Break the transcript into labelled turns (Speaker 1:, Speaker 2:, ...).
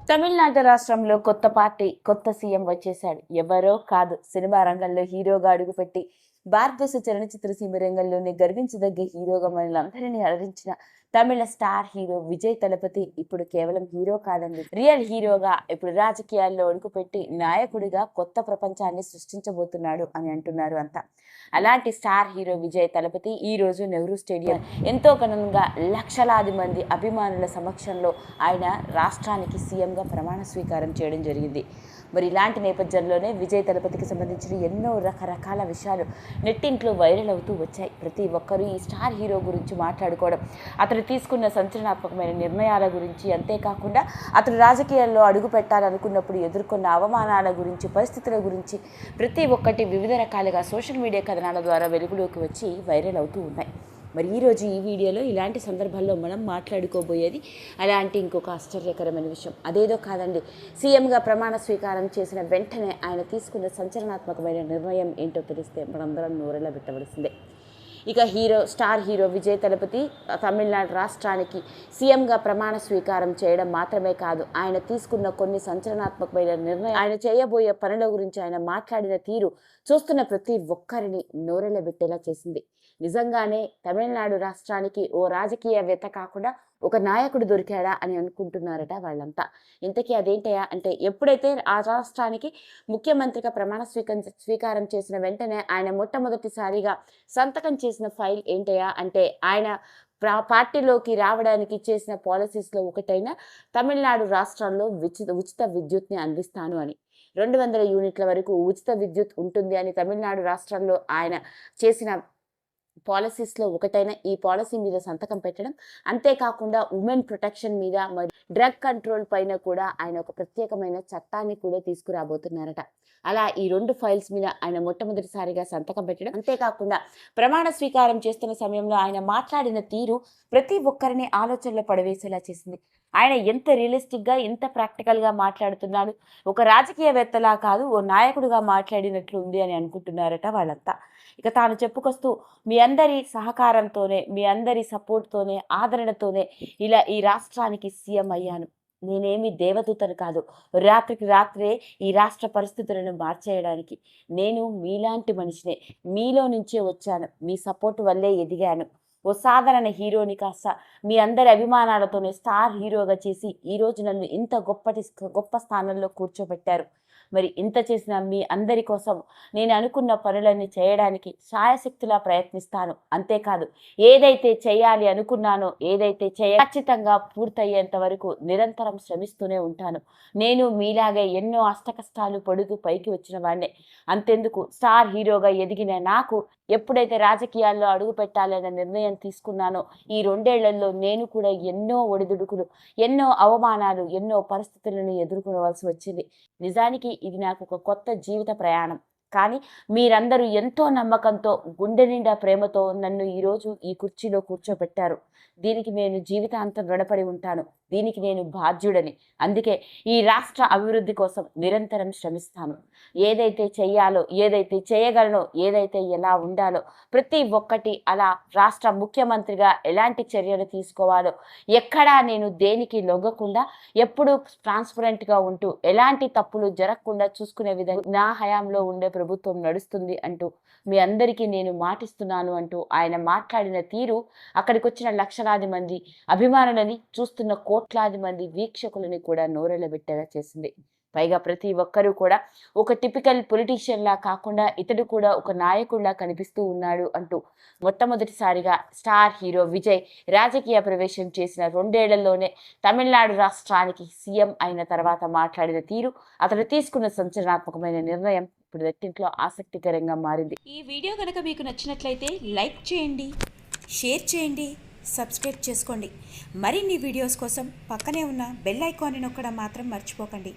Speaker 1: తమిళనాడు రాష్ట్రంలో కొత్త పార్టీ, కొత్త సీఎం వచ్చేశాడు. ఎవరో కాదు, సినిమా రంగంలో హీరోగా అడుగుపెట్టి భారతదేశ చలనచిత్ర సీమ రంగంలోనే గర్వించదగ్గ హీరోగా మనల్ని అలరించిన తమిళ స్టార్ హీరో విజయ్ తలపతి ఇప్పుడు కేవలం హీరో కాదండి, రియల్ హీరోగా ఇప్పుడు రాజకీయాల్లో అడుగుపెట్టి నాయకుడిగా కొత్త ప్రపంచాన్ని సృష్టించబోతున్నాడు అని అంటున్నారు అంతా. అలాంటి స్టార్ హీరో విజయ్ తలపతి ఈ రోజు నెహ్రూ స్టేడియం ఎంతో ఘనంగా లక్షలాది మంది అభిమానుల సమక్షంలో ఆయన రాష్ట్రానికి సీఎంగా ప్రమాణ స్వీకారం చేయడం జరిగింది. మరి ఇలాంటి నేపథ్యంలోనే విజయ్ తలపతికి సంబంధించిన ఎన్నో రకరకాల విషయాలు నెట్టింట్లో వైరల్ అవుతూ వచ్చాయి. ప్రతి ఒక్కరూ ఈ స్టార్ హీరో గురించి మాట్లాడుకోవడం, అతను తీసుకున్న సంచలనాత్మకమైన నిర్ణయాల గురించి, అంతేకాకుండా అతను రాజకీయాల్లో అడుగు పెట్టాలనుకున్నప్పుడు ఎదుర్కొన్న అవమానాల గురించి, పరిస్థితుల గురించి ప్రతి ఒక్కటి వివిధ రకాలుగా సోషల్ మీడియా కథనాల ద్వారా వెలుగులోకి వచ్చి వైరల్ అవుతూ ఉన్నాయి. మరి ఈరోజు ఈ వీడియోలో ఇలాంటి సందర్భాల్లో మనం మాట్లాడుకోబోయేది అలాంటి ఇంకొక ఆశ్చర్యకరమైన విషయం. అదేదో కాదండి, సీఎంగా ప్రమాణ స్వీకారం చేసిన వెంటనే ఆయన తీసుకున్న సంచలనాత్మకమైన నిర్ణయం ఏంటో తెలిస్తే మనందరం నోరెలా పెట్టవలసిందే. ఇక స్టార్ హీరో విజయ్ తలపతి తమిళనాడు రాష్ట్రానికి సీఎంగా ప్రమాణ స్వీకారం చేయడం మాత్రమే కాదు, ఆయన తీసుకున్న కొన్ని సంచలనాత్మకమైన నిర్ణయం, ఆయన చేయబోయే పనుల గురించి ఆయన మాట్లాడిన తీరు చూస్తున్న ప్రతి ఒక్కరిని నోరెళ్ళబెట్టేలా చేసింది. నిజంగానే తమిళనాడు రాష్ట్రానికి ఓ రాజకీయవేత్త కాకుండా ఒక నాయకుడు దొరికాడా అని అనుకుంటున్నారట వాళ్ళంతా. ఇంతకీ అదేంటయా అంటే, ఎప్పుడైతే ఆ రాష్ట్రానికి ముఖ్యమంత్రిగా ప్రమాణ స్వీకారం చేసిన వెంటనే ఆయన మొట్టమొదటిసారిగా సంతకం చేసిన ఫైల్ ఏంటయా అంటే, ఆయన పార్టీలోకి రావడానికి చేసిన పాలసీస్లో ఒకటైన తమిళనాడు రాష్ట్రంలో ఉచిత విద్యుత్ని అందిస్తాను అని, 200 యూనిట్ల వరకు ఉచిత విద్యుత్ ఉంటుంది అని తమిళనాడు రాష్ట్రంలో ఆయన చేసిన పాలసీస్లో ఒకటైన ఈ పాలసీ మీద సంతకం పెట్టడం, అంతేకాకుండా ఉమెన్ ప్రొటెక్షన్ మీద, మరి డ్రగ్ కంట్రోల్ పైన కూడా ఆయన ఒక ప్రత్యేకమైన చట్టాన్ని కూడా తీసుకురాబోతున్నారట. అలా ఈ 2 ఫైల్స్ మీద ఆయన మొట్టమొదటిసారిగా సంతకం పెట్టడం, అంతేకాకుండా ప్రమాణ స్వీకారం చేస్తున్న సమయంలో ఆయన మాట్లాడిన తీరు ప్రతి ఒక్కరిని ఆలోచనలో పడవేసేలా చేసింది. ఆయన ఎంత రియలిస్టిక్గా, ఎంత ప్రాక్టికల్గా మాట్లాడుతున్నాడు, ఒక రాజకీయవేత్తలా కాదు ఓ నాయకుడిగా మాట్లాడినట్లు ఉంది అని అనుకుంటున్నారట వాళ్ళంతా. ఇక తాను చెప్పుకొస్తూ, మీ అందరి సహకారంతోనే, మీ అందరి సపోర్ట్తోనే, ఆదరణతోనే ఇలా ఈ రాష్ట్రానికి సీఎం అయ్యాను. నేనేమి దేవదూతను కాదు, రాత్రికి రాత్రే ఈ రాష్ట్ర పరిస్థితులను మార్చేయడానికి నేను మీలాంటి మనిషినే, మీలో నుంచే వచ్చాను, మీ సపోర్ట్ వల్లే ఎదిగాను. ఓ సాధారణ హీరోని కాస్త మీ అందరి అభిమానాలతోనే స్టార్ హీరోగా చేసి ఈరోజు నన్ను ఇంత గొప్ప స్థానంలో కూర్చోబెట్టారు. మరి ఇంత చేసిన మీ అందరి కోసం నేను అనుకున్న పనులన్నీ చేయడానికి శాయశక్తులా ప్రయత్నిస్తాను. అంతేకాదు, ఏదైతే చేయాలి అనుకున్నానో, ఏదైతే ఖచ్చితంగా పూర్తయ్యేంత వరకు నిరంతరం శ్రమిస్తూనే ఉంటాను. నేను మీలాగే ఎన్నో అష్టకష్టాలు పడుతూ పైకి వచ్చిన వాడినే. అంతెందుకు, స్టార్ హీరోగా ఎదిగిన నాకు ఎప్పుడైతే రాజకీయాల్లో అడుగు పెట్టాలన్న నిర్ణయం తీసుకున్నానో, ఈ 2 ఏళ్లలో నేను కూడా ఎన్నో ఒడిదుడుకులు, ఎన్నో అవమానాలు, ఎన్నో పరిస్థితులను ఎదుర్కొనవలసి వచ్చింది. నిజానికి ఇది నాకు ఒక కొత్త జీవిత ప్రయాణం. కానీ మీరందరూ ఎంతో నమ్మకంతో, గుండె నిండా ప్రేమతో నన్ను ఈరోజు ఈ కుర్చీలో కూర్చోబెట్టారు. దీనికి నేను జీవితాంతం రుణపడి ఉంటాను. దీనికి నేను బాధ్యుడని. అందుకే ఈ రాష్ట్ర అభివృద్ధి కోసం నిరంతరం శ్రమిస్తాను. ఏదైతే చెయ్యాలో, ఏదైతే చేయగలనో, ఏదైతే ఎలా ఉండాలో ప్రతి ఒక్కటి, అలా రాష్ట్ర ముఖ్యమంత్రిగా ఎలాంటి చర్యలు తీసుకోవాలో, ఎక్కడా నేను దేనికి లొంగకుండా ఎప్పుడూ ట్రాన్స్పరెంట్గా ఉంటూ ఎలాంటి తప్పులు జరగకుండా చూసుకునే విధంగా నా హయాంలో ఉండే ప్రభుత్వం నడుస్తుంది అంటూ మీ అందరికీ నేను మాటిస్తున్నాను అంటూ ఆయన మాట్లాడిన తీరు అక్కడికి వచ్చిన లక్షలాది మంది అభిమానులని, చూస్తున్న కోట్లాది మంది వీక్షకులని కూడా నోరెళ్ళబెట్టేలా చేసింది. పైగా ప్రతి ఒక్కరూ కూడా ఒక టిపికల్ పొలిటీషియన్లా కాకుండా ఇతడు కూడా ఒక నాయకుడిలా కనిపిస్తూ ఉన్నాడు అంటూ మొట్టమొదటిసారిగా స్టార్ హీరో విజయ్ రాజకీయ ప్రవేశం చేసిన 2 ఏళ్లలోనే తమిళనాడు రాష్ట్రానికి సీఎం అయిన తర్వాత మాట్లాడిన తీరు, అతడు తీసుకున్న సంచలనాత్మకమైన నిర్ణయం ఇప్పుడు నెట్టింట్లో ఆసక్తికరంగా మారింది.
Speaker 2: ఈ వీడియో కనుక మీకు నచ్చినట్లయితే లైక్ చేయండి, షేర్ చేయండి, సబ్స్క్రైబ్ చేసుకోండి. మరిన్ని వీడియోస్ కోసం పక్కనే ఉన్న బెల్ ఐకాన్ని నొక్కడం మాత్రం మర్చిపోకండి.